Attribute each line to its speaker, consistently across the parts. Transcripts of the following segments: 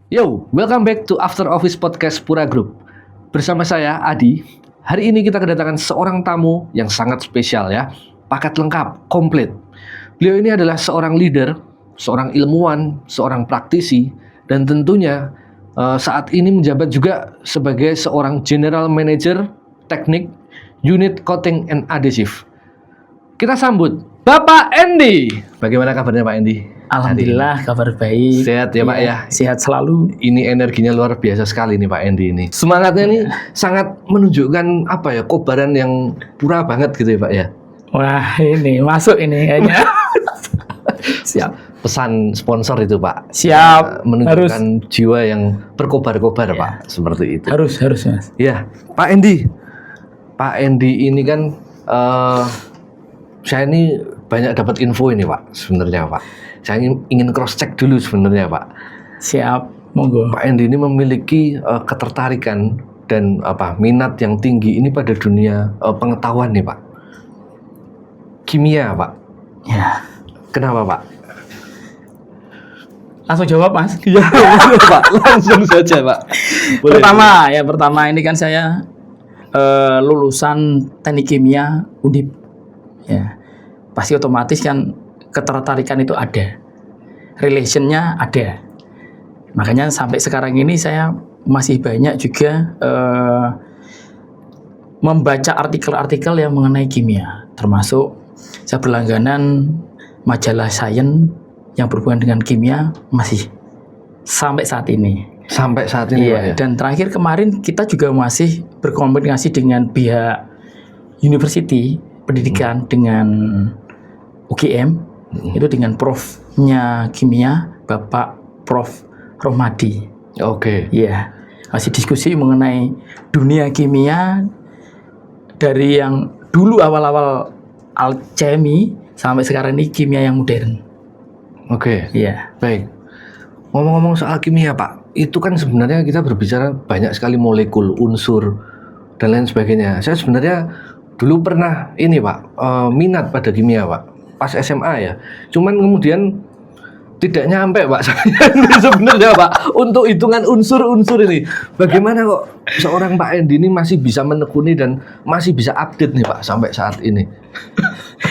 Speaker 1: Yo, welcome back to After Office Podcast Pura Group. Bersama saya, Adi. Hari ini kita kedatangan seorang tamu yang sangat spesial ya. Paket lengkap, komplit. Beliau ini adalah seorang leader, seorang ilmuwan, seorang praktisi, dan tentunya saat ini menjabat juga sebagai seorang General Manager Teknik Unit Coating and Adhesive. Kita sambut Bapak Andy. Bagaimana kabarnya Pak Andy?
Speaker 2: Alhamdulillah kabar baik.
Speaker 1: Sehat ya Pak ya?
Speaker 2: Sehat selalu.
Speaker 1: Ini energinya luar biasa sekali nih Pak Andy ini. Semangatnya nih sangat menunjukkan apa ya, kobaran yang pura banget gitu ya Pak ya.
Speaker 2: Wah ini masuk ini kayaknya. Siap.
Speaker 1: Pesan sponsor itu Pak.
Speaker 2: Siap.
Speaker 1: Menunjukkan jiwa yang berkobar-kobar Pak. Seperti itu.
Speaker 2: Harus Mas.
Speaker 1: Ya Pak Andy. Pak Andy ini kan saya ini banyak dapat info ini Pak sebenarnya Pak. Saya ingin cross check dulu sebenarnya Pak.
Speaker 2: Siap, monggo.
Speaker 1: Pak Andy ini memiliki ketertarikan dan minat yang tinggi ini pada dunia pengetahuan nih Pak. Kimia Pak.
Speaker 2: Ya.
Speaker 1: Kenapa Pak?
Speaker 2: Langsung jawab Mas.
Speaker 1: Iya Pak, langsung saja Pak. Boleh,
Speaker 2: Pertama ini kan saya lulusan teknik kimia Undip. Ya, pasti otomatis kan ketertarikan itu ada, relationnya ada. Makanya sampai sekarang ini saya masih banyak juga membaca artikel-artikel yang mengenai kimia, termasuk saya berlangganan majalah Science yang berhubungan dengan kimia masih sampai saat ini.
Speaker 1: Sampai saat ini Pak ya.
Speaker 2: Dan terakhir kemarin kita juga masih berkomunikasi dengan pihak university pendidikan dengan UGM. Itu dengan profnya kimia Bapak Prof Rohmadi.
Speaker 1: Oke.
Speaker 2: Iya, masih diskusi mengenai dunia kimia dari yang dulu awal-awal alchemy sampai sekarang ini kimia yang modern.
Speaker 1: Oke.
Speaker 2: Iya.
Speaker 1: Baik. Ngomong-ngomong soal kimia Pak, itu kan sebenarnya kita berbicara banyak sekali molekul, unsur dan lain sebagainya. Saya sebenarnya dulu pernah ini Pak, minat pada kimia Pak. Pas SMA ya, cuman kemudian tidak nyampe Pak saya ini sebenarnya Pak untuk hitungan unsur-unsur ini. Bagaimana kok seorang Pak Andy ini masih bisa menekuni dan masih bisa update nih Pak sampai saat ini?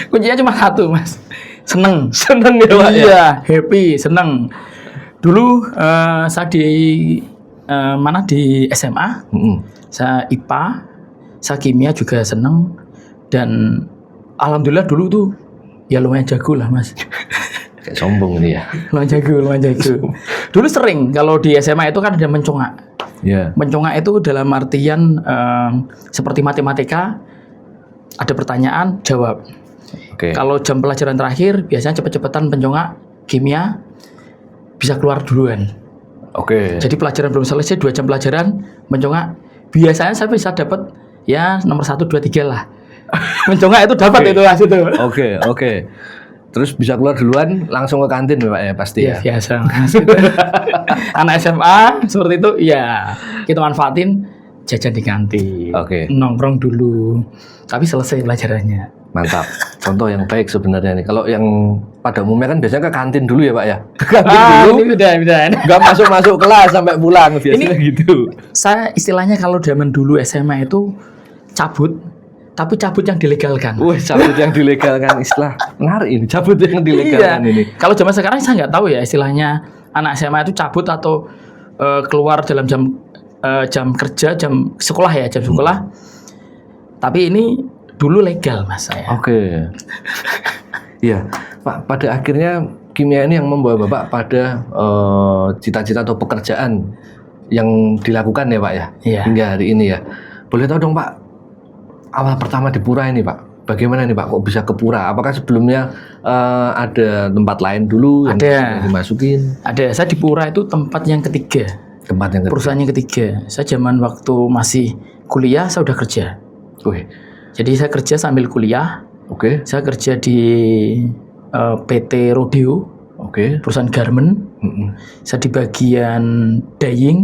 Speaker 2: Kuncinya cuma satu Mas, seneng
Speaker 1: ya Pak.
Speaker 2: Iya, happy, seneng. Dulu saya di di SMA, saya IPA, saya kimia juga seneng, dan alhamdulillah dulu tuh ya lumayan jago lah Mas.
Speaker 1: Kayak sombong ini ya.
Speaker 2: Lumayan jago. Dulu sering kalau di SMA itu kan ada mencongak.
Speaker 1: Yeah.
Speaker 2: Mencongak itu dalam artian seperti matematika, ada pertanyaan jawab.
Speaker 1: Okay.
Speaker 2: Kalau jam pelajaran terakhir biasanya cepet-cepetan pencongak kimia bisa keluar duluan.
Speaker 1: Oke.
Speaker 2: Jadi pelajaran belum selesai 2 jam pelajaran mencongak, biasanya saya bisa dapat ya nomor 1, 2, 3 lah. Mencongak itu dapat itu Mas itu.
Speaker 1: Oke. Terus bisa keluar duluan langsung ke kantin Pak ya pasti ya.
Speaker 2: Biasa Mas. Anak SMA seperti itu ya kita manfaatin jajan di kantin.
Speaker 1: Oke.
Speaker 2: Nongkrong dulu. Tapi selesai pelajarannya.
Speaker 1: Mantap. Contoh yang baik sebenarnya nih. Kalau yang pada umumnya kan biasanya ke kantin dulu ya Pak ya. Ke kantin dulu.
Speaker 2: Ini beda.
Speaker 1: Enggak masuk kelas sampai pulang biasanya ini, gitu.
Speaker 2: Saya istilahnya kalau zaman dulu SMA itu cabut, tapi cabut yang dilegalkan.
Speaker 1: Wih, cabut yang dilegalkan, istilah menarik ini, cabut yang dilegalkan ini.
Speaker 2: Kalau zaman sekarang saya nggak tahu ya istilahnya anak SMA itu cabut atau keluar dalam jam kerja, jam sekolah ya, jam sekolah. Tapi ini dulu legal Mas saya.
Speaker 1: Oke. Iya, Pak, pada akhirnya kimia ini yang membawa Bapak pada cita-cita atau pekerjaan yang dilakukan ya Pak ya, hingga hari ini ya. Boleh tahu dong Pak, awal pertama di Pura ini Pak, bagaimana nih Pak kok bisa ke Pura? Apakah sebelumnya ada tempat lain dulu yang dimasukin?
Speaker 2: Ada, saya di Pura itu tempat yang ketiga. Perusahaan yang ketiga. Saya zaman waktu masih kuliah saya udah kerja. Jadi saya kerja sambil kuliah. Saya kerja di PT Rodeo. Perusahaan garment. Saya di bagian dyeing.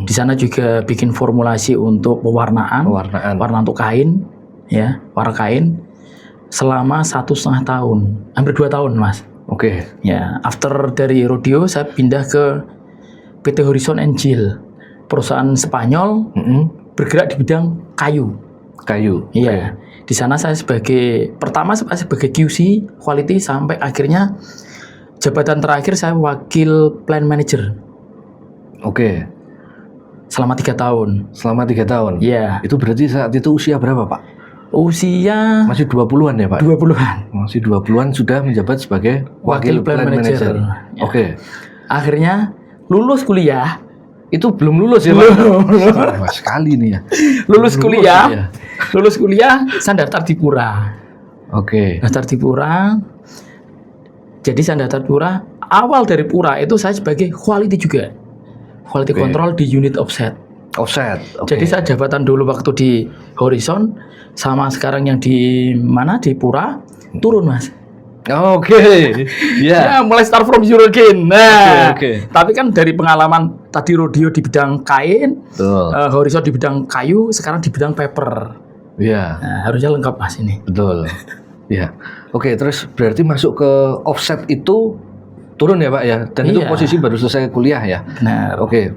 Speaker 2: Di sana juga bikin formulasi untuk pewarnaan, warna untuk kain, ya, warna kain. Selama 1,5 tahun, hampir 2 tahun, Mas. Ya, after dari rodeo saya pindah ke PT Horizon Angel, perusahaan Spanyol bergerak di bidang kayu.
Speaker 1: Kayu.
Speaker 2: Iya. Di sana saya pertama sebagai QC quality sampai akhirnya jabatan terakhir saya wakil plant manager.
Speaker 1: Oke.
Speaker 2: Selama 3 tahun.
Speaker 1: Selama 3 tahun.
Speaker 2: Iya.
Speaker 1: Itu berarti saat itu usia berapa, Pak?
Speaker 2: Usia
Speaker 1: masih 20-an ya, Pak?
Speaker 2: 20-an.
Speaker 1: Masih 20-an sudah menjabat sebagai wakil plant manager.
Speaker 2: Ya.
Speaker 1: Oke.
Speaker 2: Akhirnya lulus kuliah.
Speaker 1: Itu belum lulus ya, Pak? Sama sekali nih ya.
Speaker 2: Lulus kuliah. Lulus kuliah, saya daftar di Pura.
Speaker 1: Oke.
Speaker 2: Daftar di Pura. Jadi saya daftar Pura. Awal dari Pura itu saya sebagai quality juga. Quality control di unit offset.
Speaker 1: Offset.
Speaker 2: Jadi saya jabatan dulu waktu di Horizon sama sekarang yang di mana di Pura turun, Mas. Ya, mulai start from zero again. Nah, tapi kan dari pengalaman tadi Rodio di bidang kain, Horizon di bidang kayu, sekarang di bidang paper.
Speaker 1: Iya.
Speaker 2: Nah, harusnya lengkap, Mas, ini.
Speaker 1: Betul. Ya. Oke, terus berarti masuk ke offset itu turun ya, Pak ya? Dan itu posisi baru selesai kuliah ya?
Speaker 2: Benar.
Speaker 1: Oke.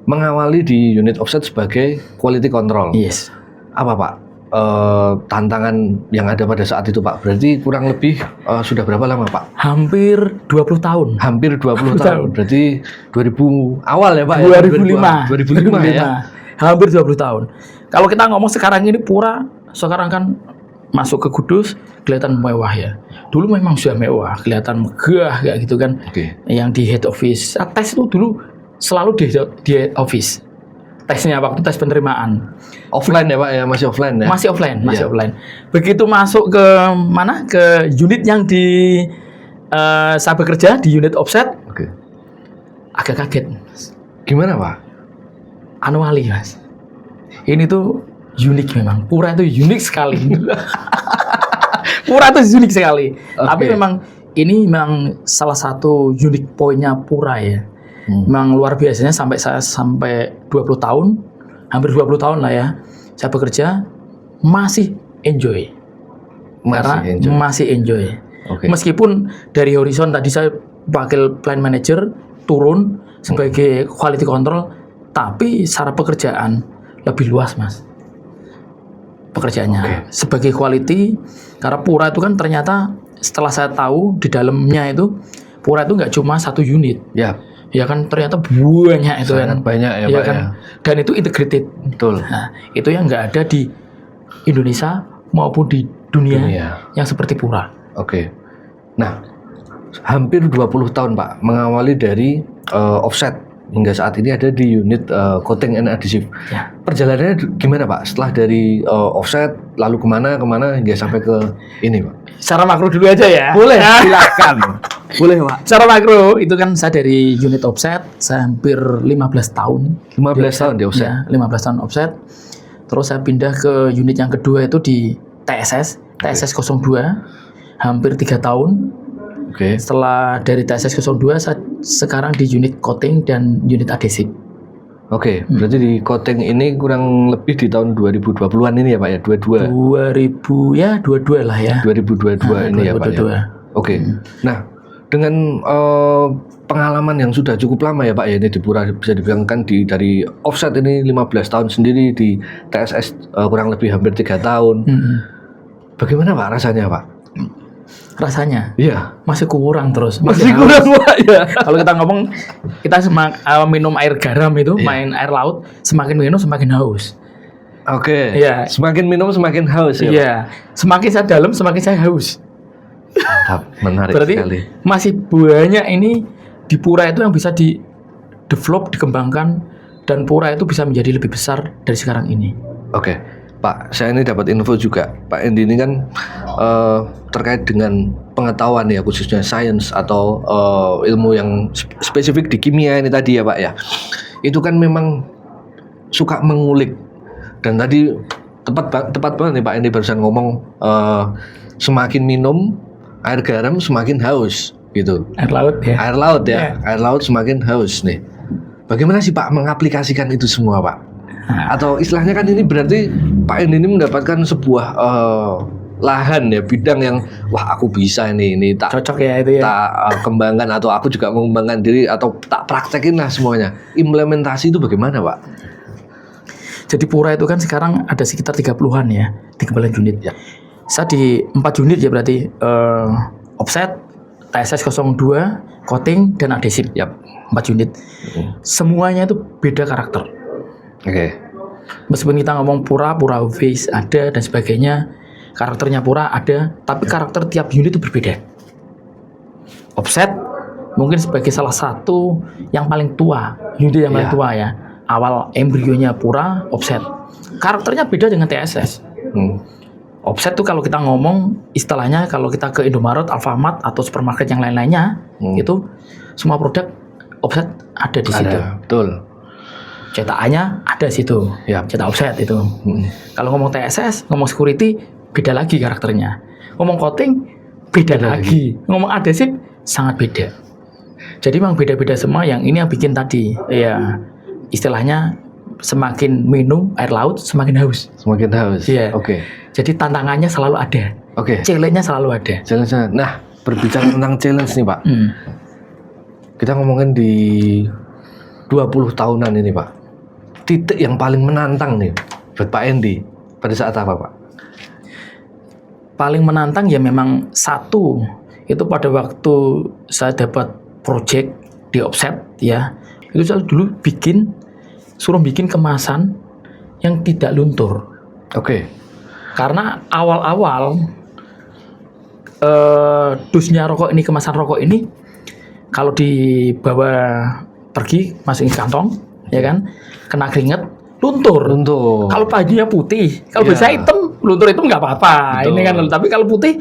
Speaker 1: Mengawali di unit offset sebagai quality control.
Speaker 2: Yes.
Speaker 1: Apa, Pak? Tantangan yang ada pada saat itu, Pak? Berarti kurang lebih sudah berapa lama, Pak?
Speaker 2: Hampir 20 tahun.
Speaker 1: Hampir 20 tahun. Berarti 2000 awal ya, Pak?
Speaker 2: 2005.
Speaker 1: 2005 ya.
Speaker 2: Hampir 20 tahun. Kalau kita ngomong sekarang ini Pura, sekarang kan masuk ke Kudus kelihatan mewah ya. Dulu memang sudah mewah, kelihatan megah kayak gitu kan. Yang di head office. Tes itu dulu selalu di head office. Tesnya waktu tes penerimaan.
Speaker 1: Offline ya, Pak ya? Masih offline ya?
Speaker 2: Masih offline. Begitu masuk ke mana? Ke unit yang di saya bekerja di unit offset. Agak kaget.
Speaker 1: Gimana, Pak?
Speaker 2: Anomali, Mas. Ini tuh unik memang. Pura itu unik sekali. Pura itu unik sekali. Tapi memang ini memang salah satu unik poinnya Pura ya. Memang luar biasanya sampai 20 tahun, hampir 20 tahun lah ya. Saya bekerja masih enjoy. Masih enjoy. Meskipun dari Horizon tadi saya wakil plant manager turun sebagai quality control, tapi secara pekerjaan lebih luas, Mas. Pekerjaannya sebagai quality, karena Pura itu kan ternyata setelah saya tahu di dalamnya itu Pura itu nggak cuma satu unit. Ya kan ternyata banyak itu kan.
Speaker 1: Banyak ya, Pak
Speaker 2: kan? Ya. Dan itu integrated.
Speaker 1: Betul.
Speaker 2: Nah, itu yang nggak ada di Indonesia maupun di dunia. Yang seperti Pura.
Speaker 1: Nah, hampir 20 tahun, Pak, mengawali dari offset hingga saat ini ada di unit coating and adhesive. Perjalanannya gimana, Pak? Setelah dari offset lalu kemana hingga sampai ke ini, Pak?
Speaker 2: Secara makro dulu aja ya.
Speaker 1: Boleh, silakan. Boleh, Pak.
Speaker 2: Secara makro itu kan saya dari unit offset, saya hampir 15 tahun.
Speaker 1: 15 tahun di offset.
Speaker 2: Ya, 15 tahun offset. Terus saya pindah ke unit yang kedua itu di TSS 02, hampir 3 tahun. Setelah dari TSS 02 saya sekarang di unit coating dan unit adhesive.
Speaker 1: Berarti di coating ini kurang lebih di tahun 2020-an ini ya, Pak ya?
Speaker 2: 22 lah ya.
Speaker 1: 2022 ini 2022. Ya, Pak ya. Nah, dengan pengalaman yang sudah cukup lama ya, Pak ya, ini di Pura bisa dibilang kan dari offset ini 15 tahun sendiri, di TSS kurang lebih hampir 3 tahun. Bagaimana, Pak, rasanya, Pak?
Speaker 2: Rasanya?
Speaker 1: Iya.
Speaker 2: Masih kurang terus.
Speaker 1: Masih kurang, Pak ya.
Speaker 2: Kalau kita ngomong, kita minum air garam itu, main air laut, semakin minum semakin haus.
Speaker 1: Iya. Semakin minum semakin haus ya.
Speaker 2: Iya. Semakin saya dalam semakin saya haus.
Speaker 1: Menarik
Speaker 2: berarti
Speaker 1: sekali.
Speaker 2: Masih banyak ini di Pura itu yang bisa di develop, dikembangkan, dan Pura itu bisa menjadi lebih besar dari sekarang ini.
Speaker 1: Pak, saya ini dapat info juga. Pak Endi ini kan terkait dengan pengetahuan ya, khususnya sains atau ilmu yang spesifik di kimia ini tadi ya, Pak ya. Itu kan memang suka mengulik. Dan tadi tepat banget nih Pak Endi barusan ngomong semakin minum air garam semakin haus gitu.
Speaker 2: Air laut ya.
Speaker 1: Air laut semakin haus nih. Bagaimana sih Pak mengaplikasikan itu semua, Pak? Atau istilahnya kan ini berarti Pak Endi ini mendapatkan sebuah lahan ya, bidang yang wah aku bisa ini tak
Speaker 2: cocok ya itu ya.
Speaker 1: Tak kembangkan atau aku juga mengembangkan diri atau tak praktekin lah semuanya. Implementasi itu bagaimana Pak?
Speaker 2: Jadi Pura itu kan sekarang ada sekitar 30-an ya, 30 unit.
Speaker 1: Ya.
Speaker 2: Saya di 4 unit ya berarti offset, TSS 02, coating dan adhesif.
Speaker 1: Yap.
Speaker 2: 4 unit. Semuanya itu beda karakter.
Speaker 1: Oke.
Speaker 2: Meskipun kita ngomong Pura face ada dan sebagainya, karakternya Pura ada, tapi karakter tiap unit itu berbeda. Offset mungkin sebagai salah satu yang paling tua, unit yang paling tua ya. Awal embrionya Pura, offset. Karakternya beda dengan TSS. Offset tuh kalau kita ngomong istilahnya kalau kita ke Indomaret, Alfamart atau supermarket yang lain-lainnya, itu semua produk offset ada di situ.
Speaker 1: Betul.
Speaker 2: Cetakannya ada di situ.
Speaker 1: Ya.
Speaker 2: Cetak offset itu. Kalau ngomong TSS, ngomong security beda lagi karakternya. Ngomong coating beda lagi. Ngomong adhesif sangat beda. Jadi memang beda-beda semua. Yang ini yang bikin tadi ya istilahnya semakin minum air laut semakin haus.
Speaker 1: Semakin haus.
Speaker 2: Iya.
Speaker 1: Oke.
Speaker 2: Jadi tantangannya selalu ada.
Speaker 1: Oke.
Speaker 2: Challenge-nya selalu ada.
Speaker 1: Challenge-nya. Nah, berbicara tentang challenge nih Pak. Kita ngomongin di 20 tahunan ini Pak. Titik yang paling menantang nih buat Pak Andy pada saat apa Pak?
Speaker 2: Paling menantang ya memang satu itu pada waktu saya dapat project di offset ya, itu saya dulu suruh bikin kemasan yang tidak luntur.
Speaker 1: Oke.
Speaker 2: Karena awal-awal dusnya rokok ini, kemasan rokok ini kalau dibawa pergi masukin kantong ya kan, kena keringet luntur.
Speaker 1: Luntur.
Speaker 2: Kalau bajunya putih, kalau bisa hitam luntur itu nggak apa-apa.
Speaker 1: Betul.
Speaker 2: Ini kan, tapi kalau putih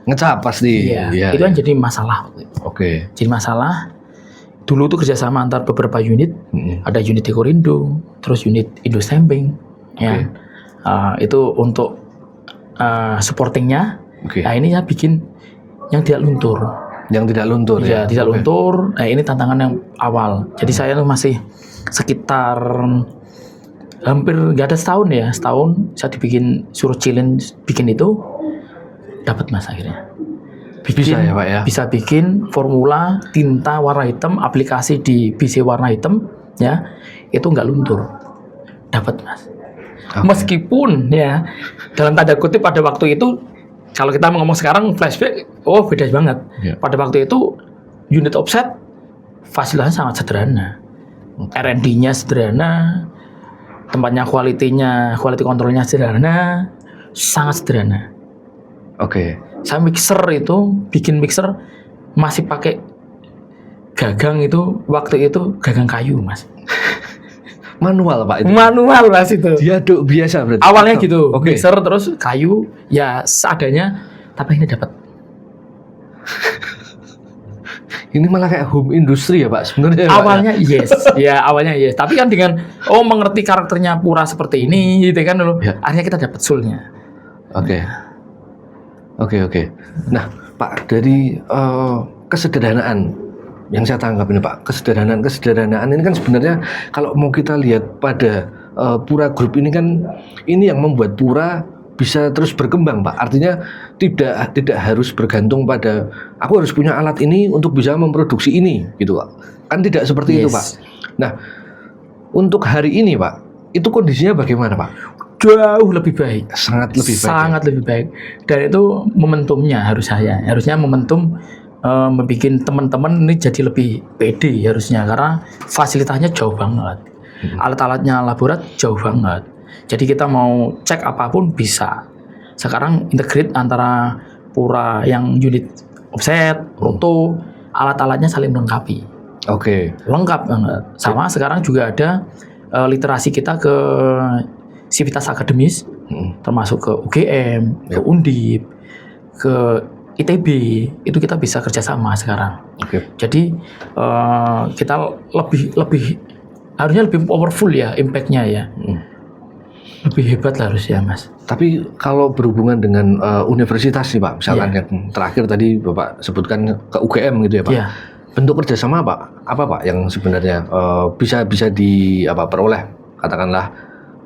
Speaker 1: ngecap pasti.
Speaker 2: Iya. Itu kan jadi masalah.
Speaker 1: Oke.
Speaker 2: Jadi masalah. Dulu tuh kerjasama antar beberapa unit. Ada unit Dekorindo, terus unit Indo Stamping. Ya. Itu untuk supportingnya. Nah ini saya bikin yang tidak luntur.
Speaker 1: Yang tidak luntur
Speaker 2: ya? Tidak luntur. Nah ini tantangan yang awal. Jadi saya tuh masih sekitar hampir nggak ada setahun ya. Setahun saya suruh challenge bikin itu. Dapat Mas akhirnya.
Speaker 1: Bisa ya Pak ya?
Speaker 2: Bisa bikin formula tinta warna hitam, aplikasi di PC warna hitam ya. Itu nggak luntur. Dapat Mas. Meskipun ya dalam tanda kutip pada waktu itu, kalau kita ngomong sekarang flashback, beda banget. Pada waktu itu unit offset fasilitasnya sangat sederhana, R&D-nya sederhana, tempatnya quality controlnya sederhana, sangat sederhana.
Speaker 1: Oke.
Speaker 2: Saya bikin mixer masih pakai gagang itu, waktu itu gagang kayu Mas.
Speaker 1: Manual Pak itu?
Speaker 2: Manual Mas itu.
Speaker 1: Diaduk biasa berarti?
Speaker 2: Awalnya gitu,
Speaker 1: Okay.
Speaker 2: mixer terus kayu, ya seadanya, tapi ini dapat.
Speaker 1: Ini malah kayak home industry ya Pak sebenarnya.
Speaker 2: Awalnya yes, ya awalnya yes. Tapi kan dengan mengerti karakternya Pura seperti ini, gitu kan dulu. Ya. Akhirnya kita dapat soul-nya.
Speaker 1: Oke. Nah Pak, dari kesederhanaan yang saya tangkap ini Pak, kesederhanaan ini kan sebenarnya kalau mau kita lihat pada Pura Group ini kan ini yang membuat Pura bisa terus berkembang Pak. Artinya tidak harus bergantung pada aku harus punya alat ini untuk bisa memproduksi ini gitu Pak. Kan tidak seperti itu Pak. Nah, untuk hari ini Pak, itu kondisinya bagaimana Pak?
Speaker 2: Jauh lebih baik.
Speaker 1: Sangat lebih baik.
Speaker 2: Dan itu momentumnya harusnya momentum membuat teman-teman ini jadi lebih pede harusnya, karena fasilitasnya jauh banget. Alat-alatnya laborat jauh banget. Jadi kita mau cek apapun bisa. Sekarang integrate antara Pura yang unit offset, roto, alat-alatnya saling melengkapi.
Speaker 1: Oke.
Speaker 2: Lengkap banget. Sama sekarang juga ada literasi kita ke Sivitas Akademis, termasuk ke UGM, ke Undip, ke ITB, itu kita bisa kerjasama sekarang. Jadi kita harusnya lebih powerful ya impact-nya ya. Lebih hebat lah harusnya Mas.
Speaker 1: Tapi kalau berhubungan dengan universitas nih Pak, misalkan yang terakhir tadi Bapak sebutkan ke UGM gitu ya Pak. Bentuk kerjasama apa Pak yang sebenarnya bisa peroleh katakanlah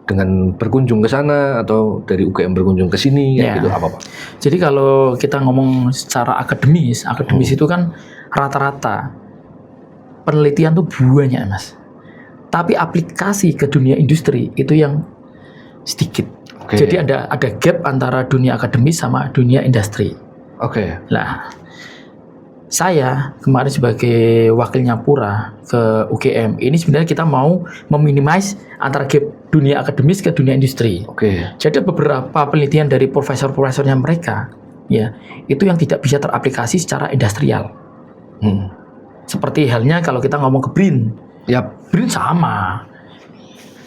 Speaker 1: dengan berkunjung ke sana atau dari UGM berkunjung ke sini gitu apa Pak?
Speaker 2: Jadi kalau kita ngomong secara akademis itu kan rata-rata penelitian tuh banyak Mas. Tapi aplikasi ke dunia industri itu yang sedikit. Jadi ada gap antara dunia akademis sama dunia industri. Nah, saya kemarin sebagai wakilnya Pura ke UGM, ini sebenarnya kita mau meminimize antara gap dunia akademis ke dunia industri. Jadi beberapa penelitian dari profesor-profesornya mereka, ya, itu yang tidak bisa teraplikasi secara industrial. Seperti halnya kalau kita ngomong ke BRIN, BRIN sama,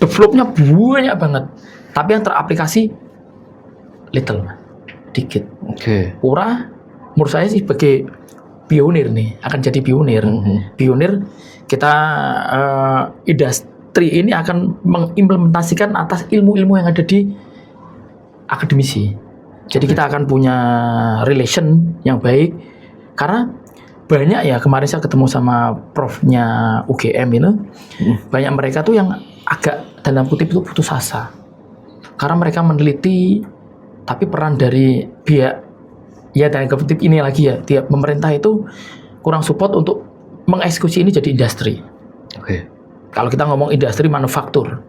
Speaker 2: developnya banyak banget, tapi yang teraplikasi little, dikit. Pura, menurut saya sih sebagai pionir nih, akan jadi pionir. Pionir kita industri ini akan mengimplementasikan atas ilmu-ilmu yang ada di akademisi. Jadi kita akan punya relation yang baik, karena banyak ya, kemarin saya ketemu sama profnya UGM ini, banyak mereka tuh yang agak dalam kutip itu putus asa, karena mereka meneliti, tapi peran dari pihak ya dan kutip ini lagi ya, tiap pemerintah itu kurang support untuk mengeksekusi ini jadi industri. Kalau kita ngomong industri manufaktur,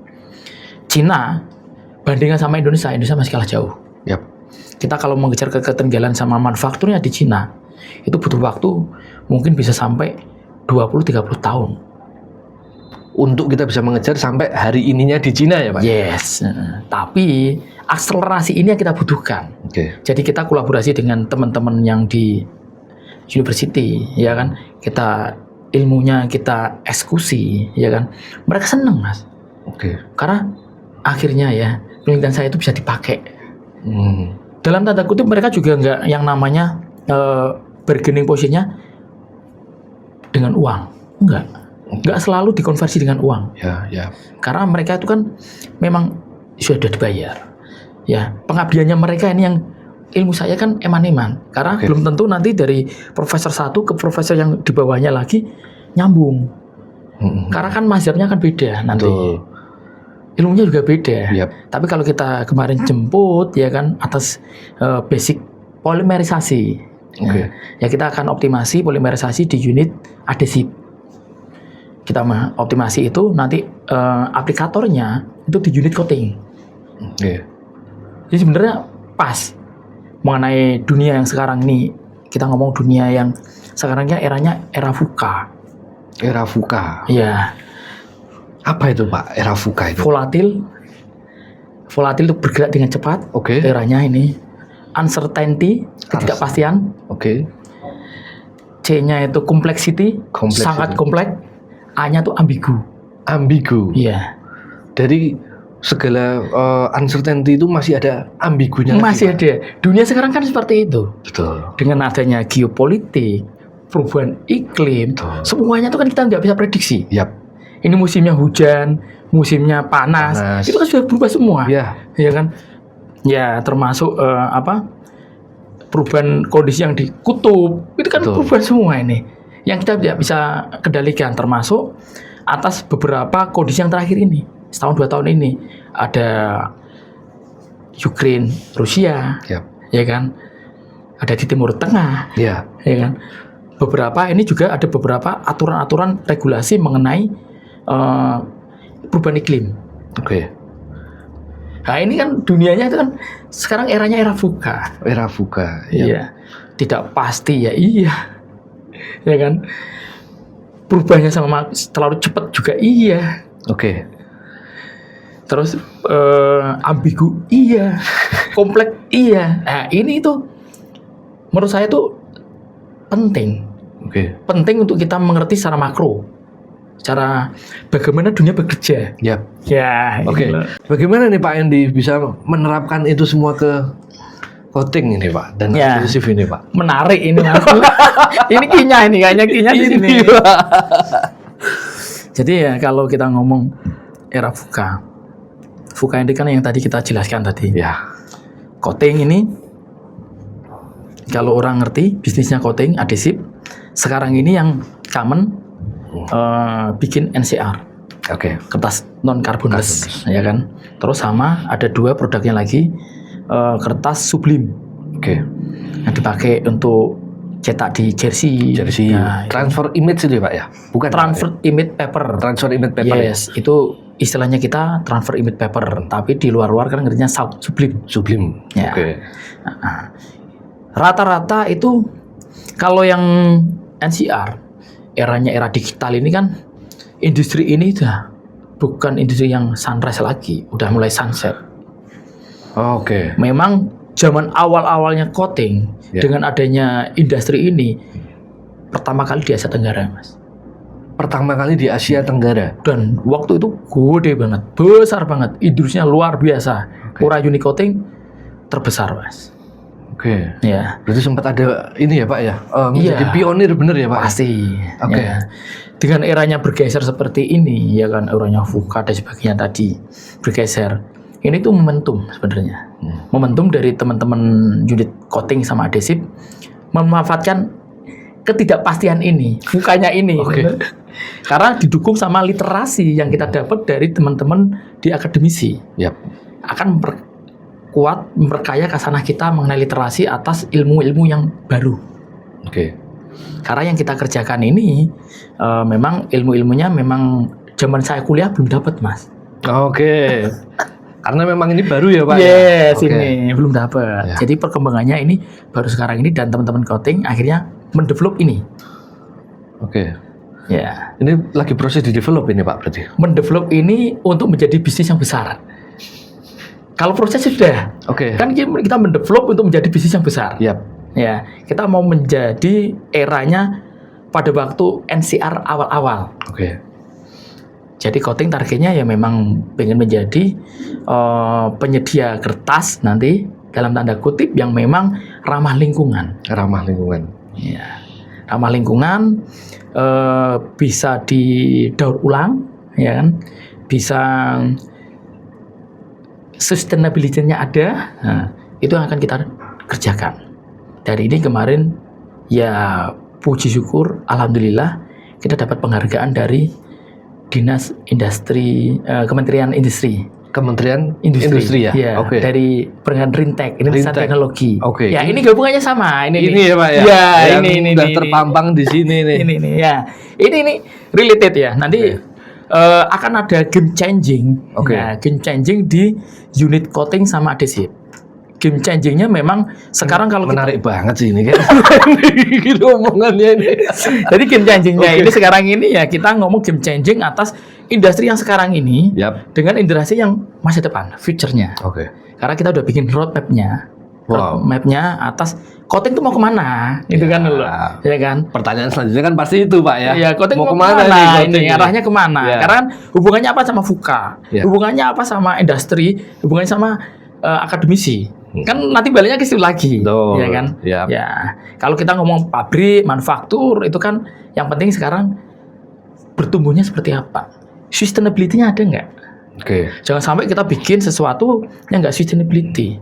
Speaker 2: Cina bandingkan sama Indonesia masih kalah jauh. Kita kalau mengejar ketertinggalan sama manufakturnya di Cina, itu butuh waktu mungkin bisa sampai 20-30 tahun.
Speaker 1: Untuk kita bisa mengejar sampai hari ininya di Cina ya Pak?
Speaker 2: Yes, tapi akselerasi ini yang kita butuhkan. Jadi kita kolaborasi dengan teman-teman yang di university, ya kan? Kita ilmunya kita eksekusi, ya kan? Mereka senang Mas. Karena akhirnya ya penelitian saya itu bisa dipakai. Dalam tanda kutip mereka juga nggak yang namanya bargaining posisinya dengan uang, nggak selalu dikonversi dengan uang. Karena mereka itu kan memang sudah dibayar. Ya, pengabdiannya mereka ini yang ilmu saya kan eman-eman. Karena belum tentu nanti dari profesor satu ke profesor yang di bawahnya lagi nyambung. Karena kan mazhabnya kan beda nanti. Ilmunya juga beda. Tapi kalau kita kemarin jemput ya kan atas basic polimerisasi. Ya kita akan optimasi polimerisasi di unit adhesif. Kita optimasi itu nanti aplikatornya itu di unit coating. Jadi sebenarnya pas mengenai dunia yang sekarang ini, kita ngomong dunia yang sekarangnya eranya era VUCA.
Speaker 1: Era VUCA.
Speaker 2: Iya.
Speaker 1: Apa itu Pak? Era VUCA itu?
Speaker 2: Volatil itu bergerak dengan cepat. Eranya ini uncertainty, ketidakpastian. C-nya itu complexity, sangat kompleks. A-nya tuh ambigu. Iya. Dari segala uncertainty itu masih ada ambigunya. Masih ada. Dunia sekarang kan seperti itu. Dengan adanya geopolitik, perubahan iklim, semuanya itu kan kita nggak bisa prediksi. Ini musimnya hujan, musimnya panas, itu kan sudah berubah semua. Ya kan? Ya termasuk perubahan kondisi yang di kutub, itu kan perubahan semua ini. Yang kita tidak bisa kendalikan, termasuk atas beberapa kondisi yang terakhir ini. Setahun 2 tahun ini ada Ukraine, Rusia, ya kan? Ada di Timur Tengah, ya kan? Ini juga ada beberapa aturan-aturan regulasi mengenai perubahan iklim. Nah ini kan dunianya itu kan sekarang eranya era VUCA. Iya. Tidak pasti ya, ya kan? Perubahannya sama terlalu cepat juga iya. Terus ambigu iya, kompleks iya. Nah ini tuh menurut saya tuh penting. Penting untuk kita mengerti secara makro, secara bagaimana dunia bekerja. Ya.
Speaker 1: Bagaimana nih Pak Endi bisa menerapkan itu semua ke coating ini Pak dan adhesif ini Pak?
Speaker 2: Menarik ini Mas. Ini kayaknya kinya di sini. Jadi ya kalau kita ngomong era VUCA ini kan yang tadi kita jelaskan tadi. Coating ini kalau orang ngerti bisnisnya coating adhesif, sekarang ini yang common bikin NCR.
Speaker 1: Oke.
Speaker 2: Kertas non carbonless, ya kan. Terus sama ada 2 produknya lagi, kertas sublim.
Speaker 1: Oke.
Speaker 2: Yang dipakai untuk cetak di jersey.
Speaker 1: Nah, transfer image itu ya Pak ya? Bukan
Speaker 2: transfer
Speaker 1: Pak, ya?
Speaker 2: image paper.
Speaker 1: Transfer image paper.
Speaker 2: Yes, ya? Itu istilahnya kita transfer image paper, tapi di luar kan ngertinya sublim.
Speaker 1: Sublim.
Speaker 2: Ya.
Speaker 1: Oke.
Speaker 2: Nah, rata-rata itu kalau yang NCR eranya era digital ini kan industri ini udah bukan industri yang sunrise lagi, udah mulai sunset.
Speaker 1: Oke.
Speaker 2: Memang zaman awal-awalnya coating dengan adanya industri ini pertama kali di Asia Tenggara, Mas.
Speaker 1: Pertama kali di Asia Tenggara.
Speaker 2: Dan waktu itu gede banget, besar banget, industrinya luar biasa. Pura Uni Coating terbesar, Mas.
Speaker 1: Oke.
Speaker 2: Ya.
Speaker 1: Berarti sempat ada ini ya Pak ya? Menjadi pionir bener ya Pak?
Speaker 2: Pasti.
Speaker 1: Oke.
Speaker 2: Ya. Dengan eranya bergeser seperti ini, ya kan, eranya VUCA dan sebagainya tadi bergeser. Ini tuh momentum sebenarnya. Momentum dari teman-teman unit coating sama adhesif memanfaatkan ketidakpastian ini, bukannya ini.
Speaker 1: Oke.
Speaker 2: Karena didukung sama literasi yang kita dapat dari teman-teman di akademisi.
Speaker 1: Yap.
Speaker 2: Akan memperkaya kasanah kita mengenai literasi atas ilmu-ilmu yang baru.
Speaker 1: Oke.
Speaker 2: Karena yang kita kerjakan ini memang ilmu-ilmunya memang zaman saya kuliah belum dapat, Mas.
Speaker 1: Oke. Karena memang ini baru ya Pak?
Speaker 2: Yes,
Speaker 1: ya?
Speaker 2: ini belum dapat.
Speaker 1: Ya.
Speaker 2: Jadi perkembangannya ini baru sekarang ini dan teman-teman coating akhirnya mendevelop ini.
Speaker 1: Oke.
Speaker 2: Ya.
Speaker 1: Ini lagi proses di develop ini Pak berarti?
Speaker 2: Mendevelop ini untuk menjadi bisnis yang besar. Kalau proses sudah, kan kita mendevelop untuk menjadi bisnis yang besar.
Speaker 1: Yap.
Speaker 2: Ya, kita mau menjadi eranya pada waktu NCR awal-awal.
Speaker 1: Oke.
Speaker 2: Jadi coating targetnya ya memang pengen menjadi penyedia kertas nanti dalam tanda kutip yang memang ramah lingkungan.
Speaker 1: Ramah lingkungan.
Speaker 2: Ya, ramah lingkungan, bisa didaur ulang, ya kan? Bisa sustainability-nya ada. Nah, itu yang akan kita kerjakan. Dari ini kemarin ya puji syukur, alhamdulillah kita dapat penghargaan dari Dinas Industri, Kementerian Industri.
Speaker 1: Kementerian Industri ya?
Speaker 2: Ya,
Speaker 1: Oke.
Speaker 2: Dari Badan Rintek, Indonesia Teknologi.
Speaker 1: Oke.
Speaker 2: Ya, ini gabungannya sama. Ini
Speaker 1: ya Pak ya?
Speaker 2: Ya,
Speaker 1: ini udah terpampang di sini nih.
Speaker 2: Ini ya. Ini related ya. Nanti akan ada game changing.
Speaker 1: Oke.
Speaker 2: Ya, game changing di unit coating sama adhesif. Game changingnya memang sekarang kalau
Speaker 1: menarik banget sih ini kan. Gitu omongannya ini.
Speaker 2: Jadi game changingnya ini sekarang ini ya kita ngomong game changing atas industri yang sekarang ini dengan industri yang masa depan, future-nya.
Speaker 1: Oke.
Speaker 2: Karena kita udah bikin roadmap-nya.
Speaker 1: Wow.
Speaker 2: Roadmap-nya atas coating tuh mau kemana? Itu kan dulu, ya kan?
Speaker 1: Pertanyaan selanjutnya kan pasti itu Pak ya.
Speaker 2: Iya, coating mau kemana nih? Arahnya kemana? Ya. Karena hubungannya apa sama VUCA? Ya. Hubungannya apa sama industri? Hubungannya sama akademisi? Kan nanti baliknya ke situ lagi, ya kan?
Speaker 1: Yep.
Speaker 2: Ya, kalau kita ngomong pabrik, manufaktur, itu kan yang penting sekarang bertumbuhnya seperti apa? Sustainability-nya ada nggak?
Speaker 1: Oke.
Speaker 2: Jangan sampai kita bikin sesuatu yang nggak sustainability.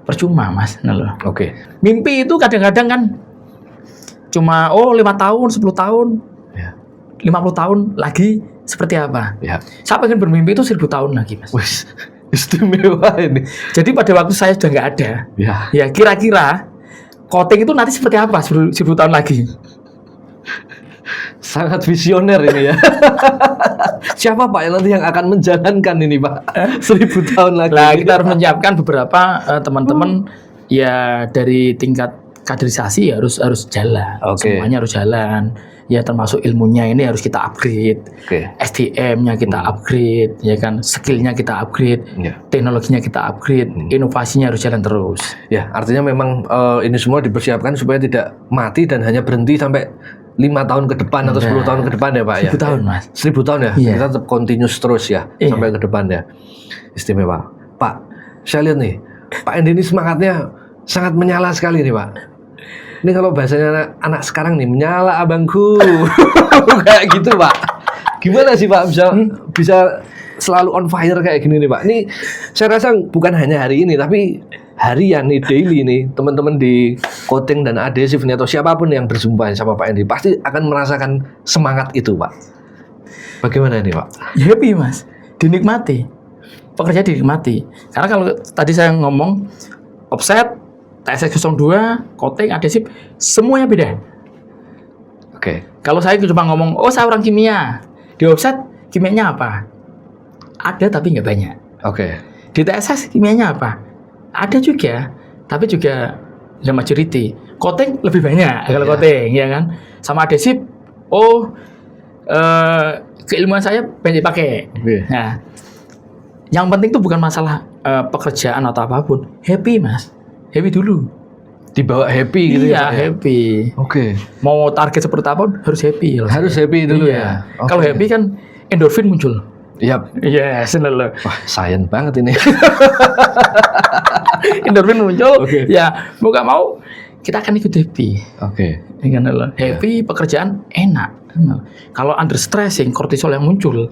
Speaker 2: Percuma, Mas.
Speaker 1: Oke.
Speaker 2: Mimpi itu kadang-kadang kan cuma 5 tahun, 10 tahun, 50 tahun lagi seperti apa?
Speaker 1: Ya.
Speaker 2: Saya pengen bermimpi itu 1000 tahun lagi, Mas.
Speaker 1: Wih, istimewa ini.
Speaker 2: Jadi pada waktu saya sudah nggak ada, ya kira-kira coating itu nanti seperti apa 1000 tahun lagi?
Speaker 1: Sangat visioner ini ya. Siapa Pak yang nanti yang akan menjalankan ini Pak? 1000 tahun lagi.
Speaker 2: Nah, kita harus menyiapkan beberapa teman-teman ya dari tingkat kaderisasi harus jalan. Semuanya harus jalan. Ya termasuk ilmunya ini harus kita upgrade. SDM-nya kita upgrade, ya kan? Skill-nya kita upgrade. Teknologinya kita upgrade. Inovasinya harus jalan terus.
Speaker 1: Ya, artinya memang ini semua dipersiapkan supaya tidak mati dan hanya berhenti sampai 5 tahun ke depan atau 10 tahun ke depan ya Pak ya?
Speaker 2: 1000 tahun Mas.
Speaker 1: 1000 tahun ya? Kita tetap continuous terus ya sampai ke depan ya. Istimewa. Pak, saya lihat nih, Pak Endi ini semangatnya sangat menyala sekali nih Pak. Ini kalau bahasanya anak sekarang nih, menyala abangku. Kayak gitu Pak. Gimana sih Pak bisa selalu on fire kayak gini nih Pak? Ini saya rasa bukan hanya hari ini tapi harian nih, daily nih, teman-teman di coating dan adhesif nih atau siapapun yang berjumpa sama Pak Endi pasti akan merasakan semangat itu Pak. Bagaimana ini Pak?
Speaker 2: Ya happy Mas, dinikmati. Pekerjaan dinikmati. Karena kalau tadi saya ngomong offset, TSS 02, coating, adhesif, semuanya beda.
Speaker 1: Oke.
Speaker 2: Kalau saya cuma ngomong, oh saya orang kimia, di offset kimianya apa? Ada tapi nggak banyak.
Speaker 1: Oke.
Speaker 2: Di TSS kimianya apa? Ada juga, tapi juga nggak majority. Coating lebih banyak kalau coating, ya kan? Sama adhesif, keilmuan saya banyak dipakai. Nah, yang penting itu bukan masalah pekerjaan atau apapun, happy Mas, happy dulu.
Speaker 1: Dibawa happy gitu
Speaker 2: ya? Iya, happy.
Speaker 1: Oke.
Speaker 2: Mau target seperti apa harus happy.
Speaker 1: Harus happy dulu ya.
Speaker 2: Kalau happy kan endorfin muncul.
Speaker 1: Yap.
Speaker 2: Yes, benar.
Speaker 1: Wah, sayang banget ini.
Speaker 2: Endorfin muncul. Ya, mau gak mau kita akan ikut happy.
Speaker 1: Oke.
Speaker 2: Happy, pekerjaan enak. Kalau under stressing, kortisol yang muncul.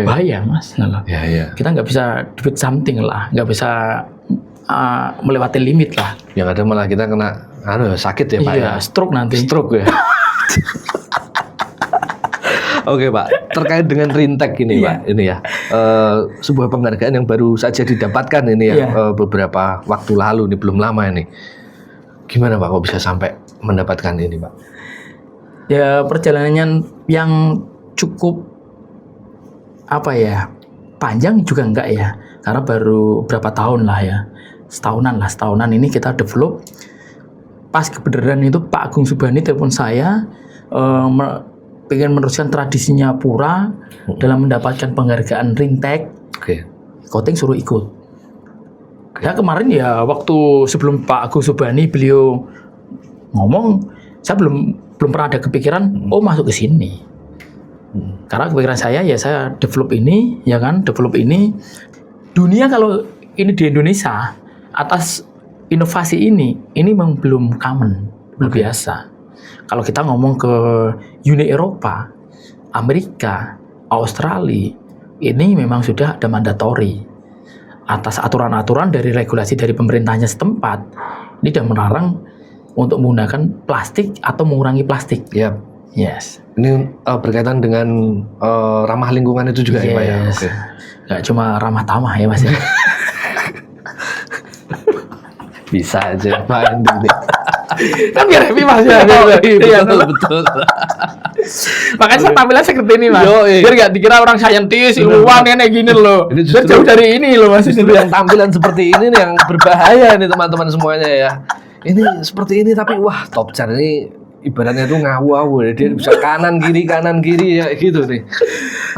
Speaker 2: Bahaya Mas.
Speaker 1: Ya.
Speaker 2: Kita nggak bisa do something lah, nggak bisa melewati limit lah.
Speaker 1: Yang ada malah kita kena sakit ya Pak ya.
Speaker 2: Stroke nanti.
Speaker 1: Stroke ya. Oke Pak, terkait dengan Rintek ini Pak, ini ya sebuah penghargaan yang baru saja didapatkan ini ya beberapa waktu lalu, ini belum lama ini. Gimana Pak kok bisa sampai mendapatkan ini Pak?
Speaker 2: Ya perjalanannya yang cukup panjang juga enggak ya, karena baru berapa tahun lah ya, setahunan ini kita develop. Pas kebenaran itu Pak Agung Subhani telepon saya, pengen meneruskan tradisinya Pura dalam mendapatkan penghargaan Rintek. Coating suruh ikut. Ya kemarin ya waktu sebelum Pak Agung Subhani beliau ngomong, saya belum pernah ada kepikiran masuk ke sini. Karena kepikiran saya ya saya develop ini, ya kan, develop ini. Dunia kalau ini di Indonesia atas inovasi ini memang belum common, belum biasa. Kalau kita ngomong ke Uni Eropa, Amerika, Australia, ini memang sudah ada mandatori. Atas aturan-aturan dari regulasi dari pemerintahnya setempat, ini sudah melarang untuk menggunakan plastik atau mengurangi plastik. Yes.
Speaker 1: Ini berkaitan dengan ramah lingkungan itu juga ya Pak ya?
Speaker 2: Nggak cuma ramah tamah ya Mas ya.
Speaker 1: Bisa aja Pak Andi.
Speaker 2: Kan biar happy Mas ya.
Speaker 1: Betul.
Speaker 2: Makanya saya tampilan seperti ini Mas. Biar nggak dikira orang saintis, ilmuwan kayak gini loh.
Speaker 1: Ini
Speaker 2: justru jauh dari ini loh Mas.
Speaker 1: Justru yang tampilan seperti ini nih yang berbahaya nih teman-teman semuanya ya. Ini seperti ini tapi wah top chart ini ibaratnya tuh ngawu-ngawu ya. Dia bisa kanan kiri ya gitu nih.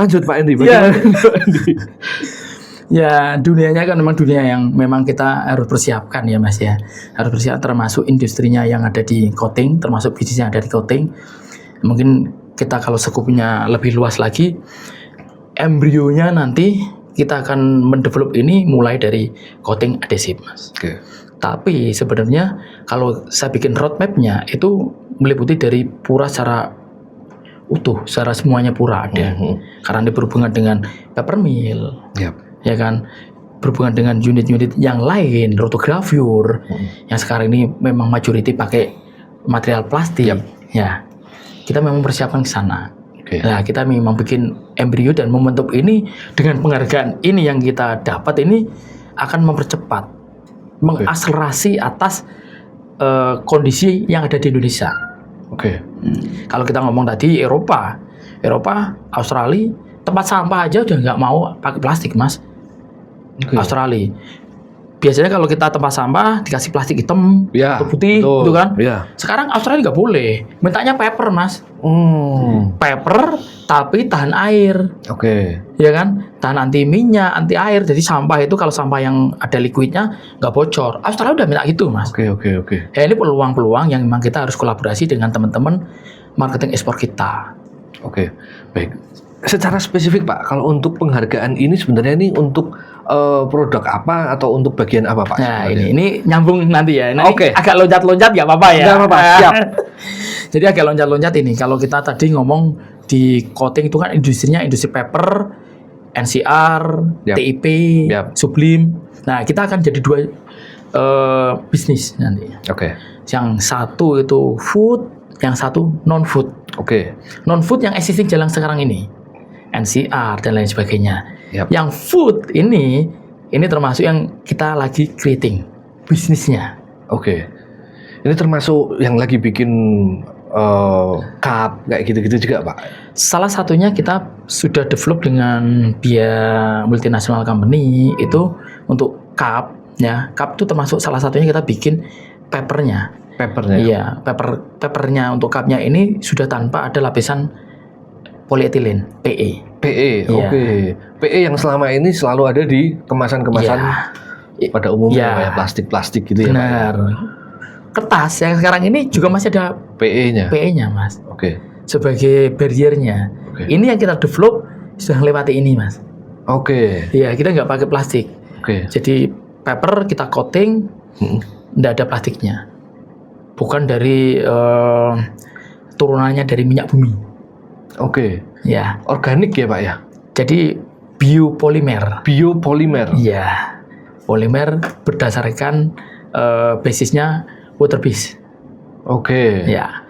Speaker 1: Lanjut Pak Andi.
Speaker 2: Ya dunianya kan memang dunia yang memang kita harus persiapkan ya Mas ya. Harus bersiap termasuk industrinya yang ada di coating, termasuk bisnisnya yang ada di coating. Mungkin kita kalau skupnya lebih luas lagi, embrionya nanti kita akan mendevelop ini mulai dari coating adhesif Mas. Tapi sebenarnya kalau saya bikin roadmap-nya itu meliputi dari Pura secara utuh, secara semuanya Pura ada. Karena ini berhubungan dengan paper mill. Ya kan, berhubungan dengan unit-unit yang lain, rotogravure, yang sekarang ini memang majority pakai material plastik. Ya, kita memang persiapan ke sana. Nah, kita memang bikin embrio dan membentuk ini dengan penghargaan ini yang kita dapat ini akan mempercepat, mengakselerasi atas kondisi yang ada di Indonesia. Kalau kita ngomong tadi Eropa, Australia, tempat sampah aja udah nggak mau pakai plastik Mas. Australia biasanya kalau kita tempat sampah dikasih plastik hitam atau putih gitu kan. Sekarang Australia nggak boleh, mintanya paper Mas. Paper tapi tahan air. Ya kan, tahan anti minyak, anti air. Jadi sampah itu kalau sampah yang ada liquidnya nggak bocor. Australia udah minta gitu Mas. Ya ini peluang-peluang yang memang kita harus kolaborasi dengan teman-teman marketing ekspor kita.
Speaker 1: Baik. Secara spesifik Pak, kalau untuk penghargaan ini sebenarnya ini untuk produk apa atau untuk bagian apa Pak?
Speaker 2: Nah ini nyambung nanti ya. Agak loncat-loncat nggak apa-apa ya.
Speaker 1: Nggak apa-apa, siap.
Speaker 2: Jadi agak loncat-loncat ini. Kalau kita tadi ngomong di coating itu kan industrinya industri paper, NCR, TIP, Sublime. Nah kita akan jadi dua bisnis nanti. Yang satu itu food, yang satu non food. Non food yang existing jalan sekarang ini. NCR dan lain sebagainya.
Speaker 1: Yap.
Speaker 2: Yang food ini termasuk yang kita lagi creating bisnisnya.
Speaker 1: Oke. Ini termasuk yang lagi bikin cup kayak gitu-gitu juga, Pak.
Speaker 2: Salah satunya kita sudah develop dengan biaya multinational company itu untuk cup ya. Cup itu termasuk salah satunya kita bikin papernya.
Speaker 1: Papernya.
Speaker 2: Iya, papernya untuk cupnya ini sudah tanpa ada lapisan polietilen, PE.
Speaker 1: PE,
Speaker 2: Iya.
Speaker 1: oke. PE yang selama ini selalu ada di kemasan-kemasan pada umumnya kayak plastik-plastik gitu ya, Pak.
Speaker 2: Benar. Kertas yang sekarang ini juga masih ada
Speaker 1: PE-nya.
Speaker 2: PE-nya, Mas.
Speaker 1: Oke.
Speaker 2: Sebagai barriernya.
Speaker 1: Oke.
Speaker 2: Ini yang kita develop sudah melewati ini, Mas.
Speaker 1: Oke.
Speaker 2: Iya, kita nggak pakai plastik.
Speaker 1: Oke.
Speaker 2: Jadi paper kita coating, nggak ada plastiknya. Bukan dari turunannya dari minyak bumi.
Speaker 1: Oke.
Speaker 2: Ya.
Speaker 1: Organik ya, Pak ya?
Speaker 2: Jadi biopolimer.
Speaker 1: Biopolimer.
Speaker 2: Iya. Polimer berdasarkan basisnya water based.
Speaker 1: Oke.
Speaker 2: Ya.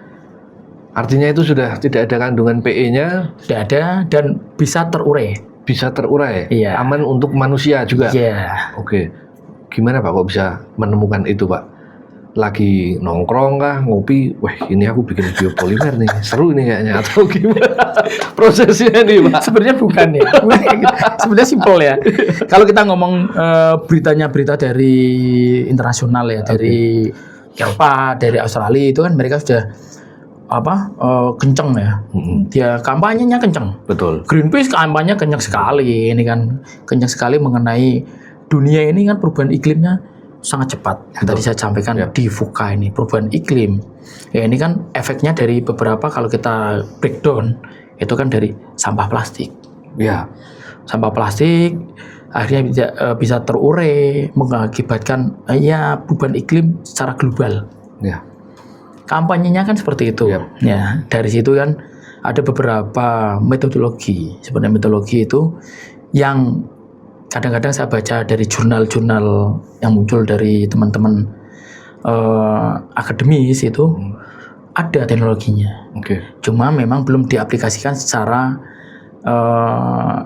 Speaker 1: Artinya itu sudah tidak ada kandungan PE-nya,
Speaker 2: Sudah ada dan bisa terurai.
Speaker 1: bisa terurai,
Speaker 2: Iya.
Speaker 1: aman untuk manusia juga.
Speaker 2: Iya.
Speaker 1: Oke. Gimana Pak kok bisa menemukan itu, Pak? Lagi nongkrong kah, ngopi, wah ini aku bikin biopolimer nih, seru nih kayaknya, atau gimana prosesnya nih, Pak?
Speaker 2: Sebenarnya bukan ya. Bukan kayak gitu. Sebenarnya simpel ya. Kalau kita ngomong berita dari internasional ya, dari Eropa, dari Australia itu kan mereka sudah kenceng ya. Dia kampanyenya kenceng.
Speaker 1: Betul.
Speaker 2: Greenpeace kampanye kenceng sekali. Ini kan kenceng sekali mengenai dunia ini kan perubahan iklimnya sangat cepat. Tadi saya sampaikan di VUCA ini perubahan iklim. Ya ini kan efeknya dari beberapa kalau kita breakdown itu kan dari sampah plastik.
Speaker 1: Ya.
Speaker 2: Sampah plastik akhirnya bisa terurai mengakibatkan perubahan iklim secara global.
Speaker 1: Ya.
Speaker 2: Kampanyenya kan seperti itu.
Speaker 1: Yap.
Speaker 2: Ya, dari situ kan ada beberapa metodologi. Sebenarnya metodologi itu yang kadang-kadang saya baca dari jurnal-jurnal yang muncul dari teman-teman akademis itu ada teknologinya.
Speaker 1: Oke.
Speaker 2: Cuma memang belum diaplikasikan secara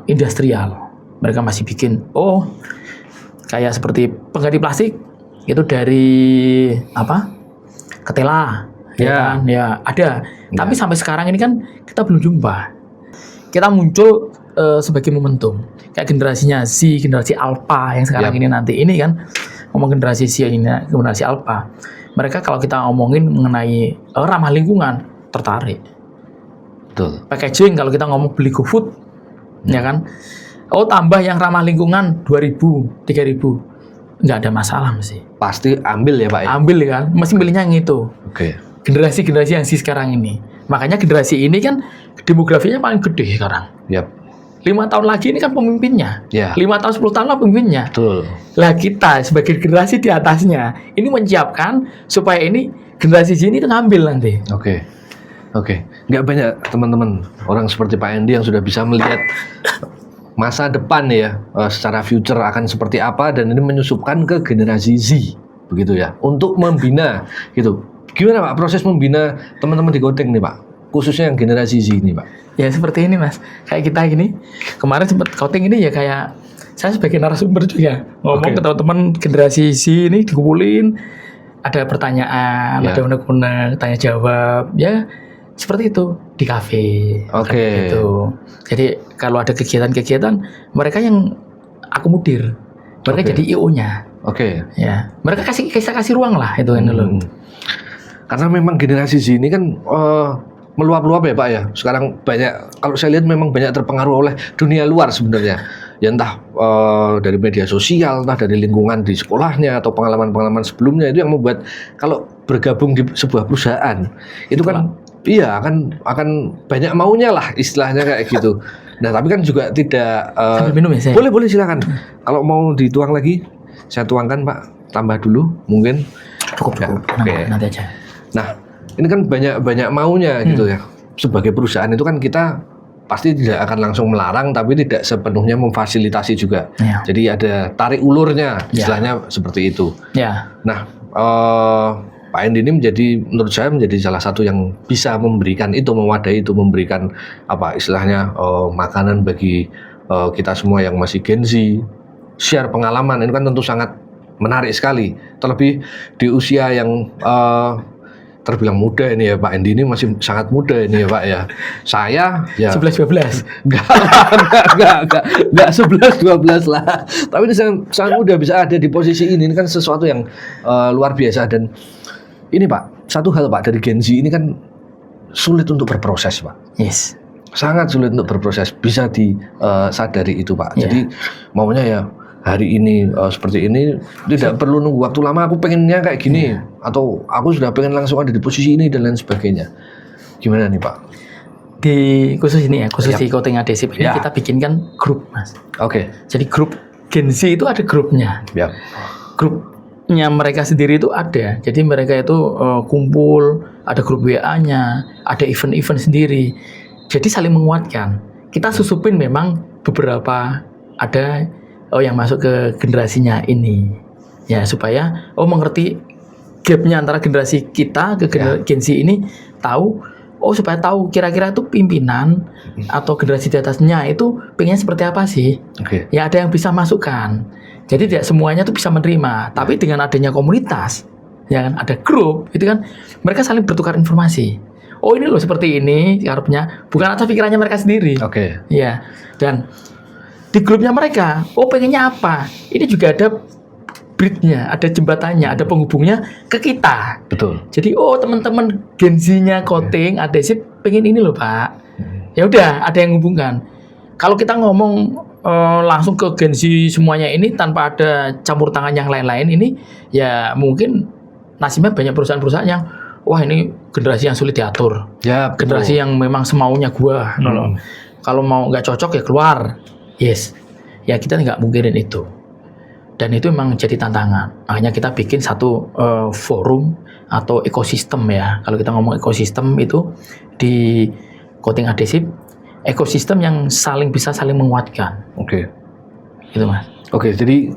Speaker 2: industrial. Mereka masih bikin kayak seperti pengganti plastik itu dari ketela. Ya kan? Ya ada. Tapi sampai sekarang ini kan kita belum jumpa. Kita muncul sebagai momentum. Kayak generasinya Z, generasi Alpha yang sekarang ini nanti ini kan ngomong generasi Z ini, generasi Alpha. Mereka kalau kita ngomongin mengenai ramah lingkungan tertarik.
Speaker 1: Betul.
Speaker 2: Packaging kalau kita ngomong beli GoFood, ya kan? Tambah yang ramah lingkungan 2.000, 3.000, nggak ada masalah mesti.
Speaker 1: Pasti ambil ya Pak ya?
Speaker 2: Ambil kan, mesti pilihnya yang itu.
Speaker 1: Oke.
Speaker 2: Generasi-generasi yang sekarang ini. Makanya generasi ini kan demografinya paling gede sekarang.
Speaker 1: Yap.
Speaker 2: 5 tahun lagi ini kan pemimpinnya.
Speaker 1: Ya.
Speaker 2: 5 tahun, 10 tahun lah pemimpinnya.
Speaker 1: Betul.
Speaker 2: Lah kita sebagai generasi di atasnya, ini menyiapkan supaya ini generasi sini itu ngambil nanti.
Speaker 1: Oke. Nggak banyak teman-teman orang seperti Pak Andy yang sudah bisa melihat masa depan ya, secara future akan seperti apa, dan ini menyusupkan ke generasi Z, begitu ya, untuk membina gitu. Gimana Pak proses membina teman-teman di Goting nih Pak, khususnya yang generasi Z ini Pak?
Speaker 2: Ya seperti ini Mas, kayak kita gini, kemarin sempat Goting ini ya kayak saya sebagai narasumber juga ngomong ke teman-teman generasi Z ini dikumpulin, ada pertanyaan, ada unek-unek, tanya jawab, ya seperti itu di kafe.
Speaker 1: Oke.
Speaker 2: Gitu. Jadi kalau ada kegiatan-kegiatan, mereka yang akomodir, mereka jadi IO-nya.
Speaker 1: Oke.
Speaker 2: Ya, mereka kasih ruang lah itu kan dulu.
Speaker 1: Karena memang generasi Z ini kan meluap-luap ya Pak ya. Sekarang banyak, kalau saya lihat memang banyak terpengaruh oleh dunia luar sebenarnya. Ya entah dari media sosial, entah dari lingkungan di sekolahnya atau pengalaman-pengalaman sebelumnya, itu yang membuat kalau bergabung di sebuah perusahaan itu kan akan banyak maunya lah istilahnya kayak gitu. Nah tapi kan juga tidak
Speaker 2: minum ya, saya?
Speaker 1: Boleh silakan. Kalau mau dituang lagi saya tuangkan Pak, tambah dulu mungkin.
Speaker 2: Cukup. Nanti aja.
Speaker 1: Nah ini kan banyak maunya gitu ya. Sebagai perusahaan itu kan kita pasti tidak akan langsung melarang, tapi tidak sepenuhnya memfasilitasi juga. Ya. Jadi ada tarik ulurnya, istilahnya seperti itu.
Speaker 2: Ya.
Speaker 1: Nah, Pak Endi ini menurut saya menjadi salah satu yang bisa memberikan itu, mewadahi itu, memberikan apa istilahnya makanan bagi kita semua yang masih Gen Z, share pengalaman. Ini kan tentu sangat menarik sekali, terlebih di usia yang terbilang muda ini ya Pak Endi ini masih sangat muda ini ya Pak ya. Saya ya
Speaker 2: 11-12
Speaker 1: enggak 11-12 lah. Tapi ini sangat muda bisa ada di posisi ini kan sesuatu yang luar biasa. Dan ini Pak, satu hal Pak, dari Gen Z ini kan sulit untuk berproses Pak.
Speaker 2: Yes.
Speaker 1: Sangat sulit untuk berproses, bisa disadari itu Pak.
Speaker 2: Yeah.
Speaker 1: Jadi maunya ya hari ini seperti ini, tidak perlu nunggu waktu lama, aku pengennya kayak gini, atau aku sudah pengen langsung ada di posisi ini dan lain sebagainya. Gimana nih Pak?
Speaker 2: Di khusus ini ya, khusus di coating adhesive ini kita bikinkan grup Mas.
Speaker 1: Oke.
Speaker 2: Jadi grup Gen Z itu ada grupnya.
Speaker 1: Ya.
Speaker 2: Grupnya mereka sendiri itu ada. Jadi mereka itu kumpul, ada grup WA-nya, ada event-event sendiri. Jadi saling menguatkan. Kita susupin memang beberapa ada yang masuk ke generasinya ini. Ya, supaya mengerti gapnya antara generasi kita ke Gen Z ini, tahu supaya tahu kira-kira itu pimpinan atau generasi di atasnya itu pengen seperti apa sih. Ya ada yang bisa masukkan. Jadi tidak semuanya tuh bisa menerima. Tapi dengan adanya komunitas, ya kan, ada grup, itu kan mereka saling bertukar informasi. Oh ini loh seperti ini karepnya, bukan atas pikirannya mereka sendiri. Ya, dan di grupnya mereka, pengennya apa? Ini juga ada bridge-nya, ada jembatannya, ada penghubungnya ke kita.
Speaker 1: Betul.
Speaker 2: Jadi teman-teman Gen Z-nya coating adhesive pengen ini loh Pak. Ya udah, ada yang menghubungkan. Kalau kita ngomong langsung ke Gen Z semuanya ini tanpa ada campur tangan yang lain-lain ini, ya mungkin nasibnya banyak perusahaan-perusahaan yang wah ini generasi yang sulit diatur.
Speaker 1: Ya,
Speaker 2: generasi yang memang semaunya gua. Kalau mau nggak cocok ya keluar. Yes, ya kita nggak mungkinin itu. Dan itu memang jadi tantangan. Makanya kita bikin satu forum atau ekosistem ya. Kalau kita ngomong ekosistem itu di coating adhesive, ekosistem yang bisa saling menguatkan. Gitu Mas.
Speaker 1: Jadi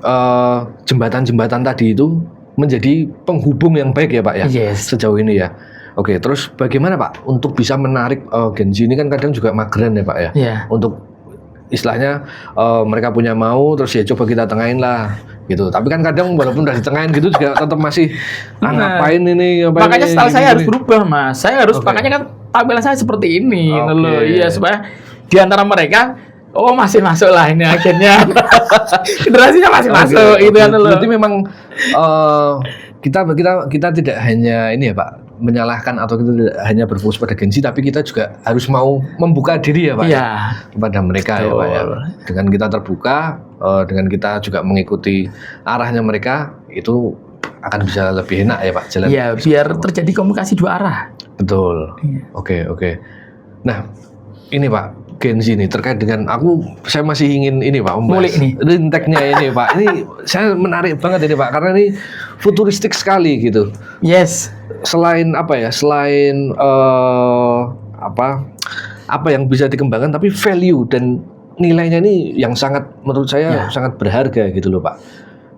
Speaker 1: jembatan-jembatan tadi itu menjadi penghubung yang baik ya Pak ya.
Speaker 2: Yes.
Speaker 1: Sejauh ini ya. Terus bagaimana Pak untuk bisa menarik Gen Z ini kan kadang juga mageran ya Pak ya.
Speaker 2: Yeah.
Speaker 1: Untuk istilahnya mereka punya mau terus ya coba kita tengahin lah gitu. Tapi kan kadang walaupun udah ditengahin gitu juga tetap masih ngapain ini ngapain.
Speaker 2: Makanya style saya harus berubah Mas. Saya harus makanya kan tampilan saya seperti ini loh. Iya supaya di antara mereka masih masuk lah ini akhirnya. Generasinya masih masuk itu kan loh.
Speaker 1: Berarti memang kita tidak hanya ini ya Pak menyalahkan atau kita tidak hanya berfokus pada Gen Z, tapi kita juga harus mau membuka diri ya Pak kepada mereka. Betul. Ya Pak ya. Dengan kita terbuka, dengan kita juga mengikuti arahnya mereka, itu akan bisa lebih enak ya Pak jalan.
Speaker 2: Iya, biar terjadi komunikasi dua arah.
Speaker 1: Betul. Iya. Oke. Nah, ini Pak Gen Z ini terkait dengan saya masih ingin ini Pak membahas rinteknya ini Pak. Ini saya menarik banget ini Pak karena ini futuristik sekali gitu.
Speaker 2: Yes.
Speaker 1: Selain apa ya? Selain apa yang bisa dikembangkan, tapi value dan nilainya ini yang sangat menurut saya sangat berharga gitu loh Pak.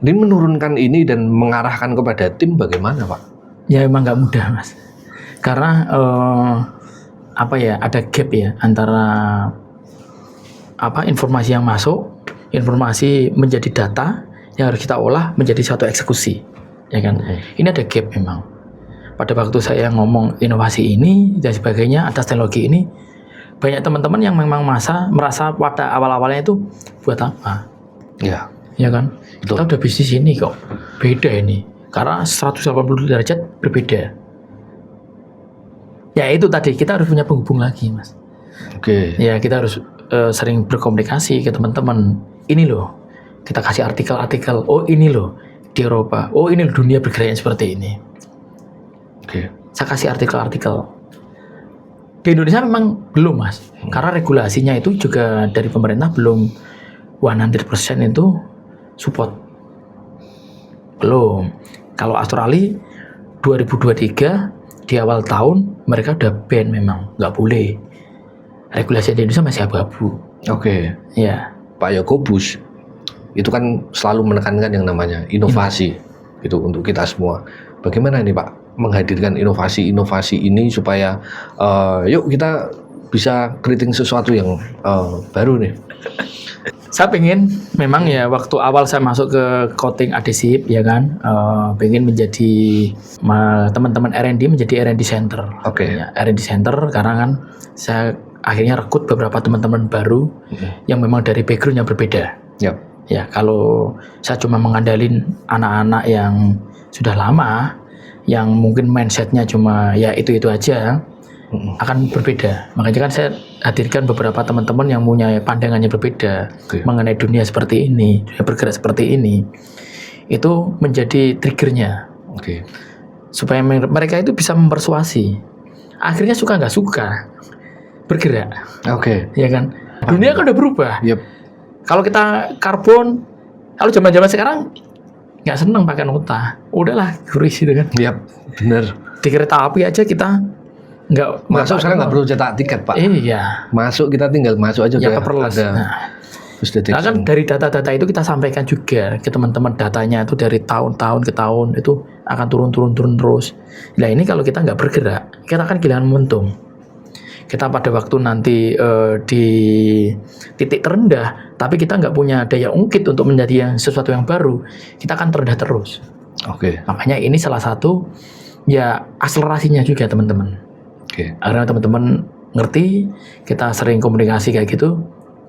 Speaker 1: Ini menurunkan ini dan mengarahkan kepada tim bagaimana Pak?
Speaker 2: Ya emang nggak mudah Mas. Karena ada gap ya antara informasi yang masuk, informasi menjadi data yang harus kita olah menjadi suatu eksekusi, ya kan? Ini ada gap memang. Pada waktu saya ngomong inovasi ini dan sebagainya atas teknologi ini, banyak teman-teman yang memang merasa pada awal-awalnya itu buat apa? Ya kan? Betul. Kita udah bisnis ini kok, beda ini. Karena 180 derajat berbeda. Ya itu tadi, kita harus punya penghubung lagi Mas. Ya kita harus sering berkomunikasi ke teman-teman. Ini loh, kita kasih artikel-artikel. Oh ini loh, di Eropa. Oh ini loh, dunia bergerak seperti ini. Saya kasih artikel-artikel. Di Indonesia memang belum Mas. Karena regulasinya itu juga dari pemerintah belum 100% itu support. Belum. Kalau Australia 2023 di awal tahun mereka udah ban memang, nggak boleh. Regulasi di Indonesia masih abu-abu. Ya.
Speaker 1: Pak Yakobus itu kan selalu menekankan yang namanya inovasi gitu untuk kita semua. Bagaimana ini Pak menghadirkan inovasi-inovasi ini supaya yuk kita bisa creating sesuatu yang baru nih.
Speaker 2: Saya pengen memang ya waktu awal saya masuk ke coating adhesif ya kan, pengen menjadi teman-teman R&D menjadi R&D center.
Speaker 1: Oke.
Speaker 2: Ya, R&D center karena kan saya akhirnya rekrut beberapa teman-teman baru yang memang dari background yang berbeda.
Speaker 1: Yap.
Speaker 2: Ya kalau saya cuma mengandalin anak-anak yang sudah lama, yang mungkin mindsetnya cuma ya itu aja, akan berbeda. Makanya kan saya hadirkan beberapa teman-teman yang punya pandangannya berbeda mengenai dunia seperti ini, dunia bergerak seperti ini. Itu menjadi triggernya. Supaya mereka itu bisa mempersuasi. Akhirnya suka nggak suka bergerak. Ya kan? Dunia kan udah berubah. Kalau kita karbon, kalau zaman-zaman sekarang nggak seneng pakai nota. Udahlah, guris gitu kan.
Speaker 1: Bener.
Speaker 2: Di kereta api aja kita nggak
Speaker 1: masuk sekarang nggak perlu cetak tiket, Pak.
Speaker 2: Iya.
Speaker 1: Masuk kita tinggal masuk aja
Speaker 2: ya, ke Perles. Nah kan dari data-data itu kita sampaikan juga ke teman-teman, datanya itu dari tahun ke tahun itu akan turun terus. Nah ini kalau kita nggak bergerak, kita akan kehilangan momentum. Kita pada waktu nanti di titik terendah, tapi kita nggak punya daya ungkit untuk menjadi sesuatu yang baru, kita akan terendah terus. Makanya ini salah satu ya akselerasinya juga teman-teman. Karena teman-teman ngerti, kita sering komunikasi kayak gitu,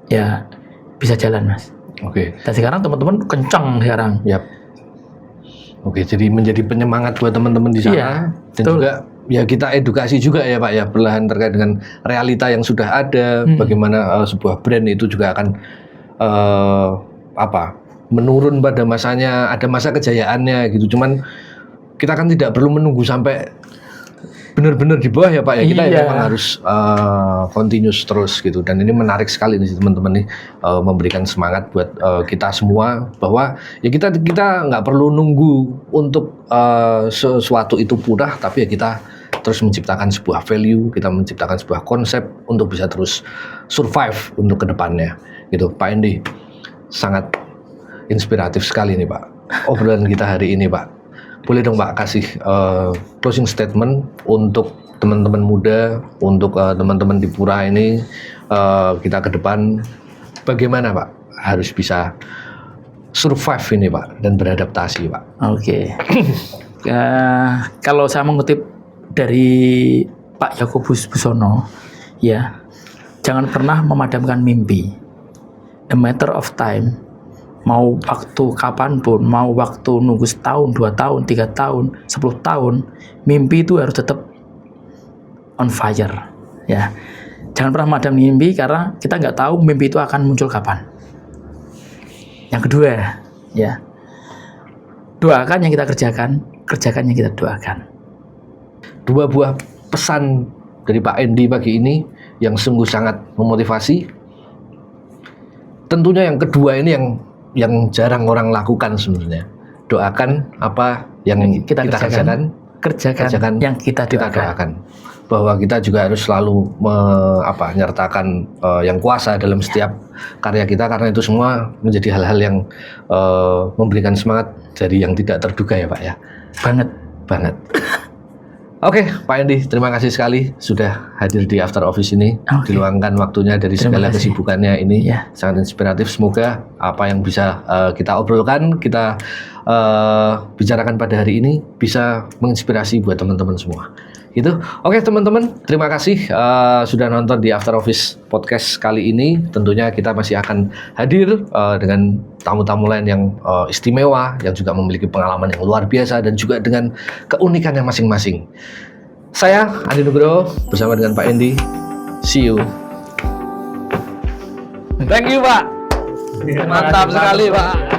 Speaker 2: ya bisa jalan, Mas. Dan sekarang teman-teman kencang sekarang.
Speaker 1: Jadi menjadi penyemangat buat teman-teman di sana. Dan juga ya kita edukasi juga ya Pak ya, perlahan terkait dengan realita yang sudah ada, bagaimana sebuah brand itu juga akan menurun pada masanya, ada masa kejayaannya gitu. Cuman kita kan tidak perlu menunggu sampai benar-benar di bawah ya Pak ya, kita memang harus continuous terus gitu. Dan ini menarik sekali nih teman-teman nih, memberikan semangat buat kita semua bahwa ya kita nggak perlu nunggu untuk sesuatu itu punah, tapi ya kita terus menciptakan sebuah value, kita menciptakan sebuah konsep untuk bisa terus survive untuk kedepannya gitu. Pak Endi, sangat inspiratif sekali nih Pak obrolan kita hari ini Pak. Boleh dong Pak kasih closing statement untuk teman-teman muda, untuk teman-teman di Pura ini, kita ke depan bagaimana Pak harus bisa survive ini Pak dan beradaptasi Pak.
Speaker 2: Kalau saya mengutip dari Pak Yakobus Busono, ya jangan pernah memadamkan mimpi. A matter of time. Mau waktu kapanpun, mau waktu nunggu setahun, 2 tahun, 3 tahun, 10 tahun, mimpi itu harus tetap on fire, ya. Jangan pernah madam mimpi karena kita nggak tahu mimpi itu akan muncul kapan. Yang kedua, ya, doakan yang kita kerjakan yang kita doakan. 2
Speaker 1: buah pesan dari Pak Endi pagi ini yang sungguh sangat memotivasi. Tentunya yang kedua ini yang jarang orang lakukan sebenarnya. Doakan apa yang kita kerjakan
Speaker 2: yang kita doakan.
Speaker 1: Bahwa kita juga harus selalu menyertakan yang kuasa dalam setiap karya kita, karena itu semua menjadi hal-hal yang memberikan semangat dari yang tidak terduga ya Pak ya. Banget. Oke, Pak Endi, terima kasih sekali sudah hadir di After Office ini, diluangkan waktunya dari segala kesibukannya ini, sangat inspiratif. Semoga apa yang bisa kita obrolkan, kita bicarakan pada hari ini bisa menginspirasi buat teman-teman semua. Gitu. Oke teman-teman, terima kasih sudah nonton di After Office Podcast kali ini. Tentunya kita masih akan hadir dengan tamu-tamu lain yang istimewa, yang juga memiliki pengalaman yang luar biasa dan juga dengan keunikan yang masing-masing. Saya Adi Nugroho bersama dengan Pak Endi. See you. Thank you Pak. Mantap sekali Pak.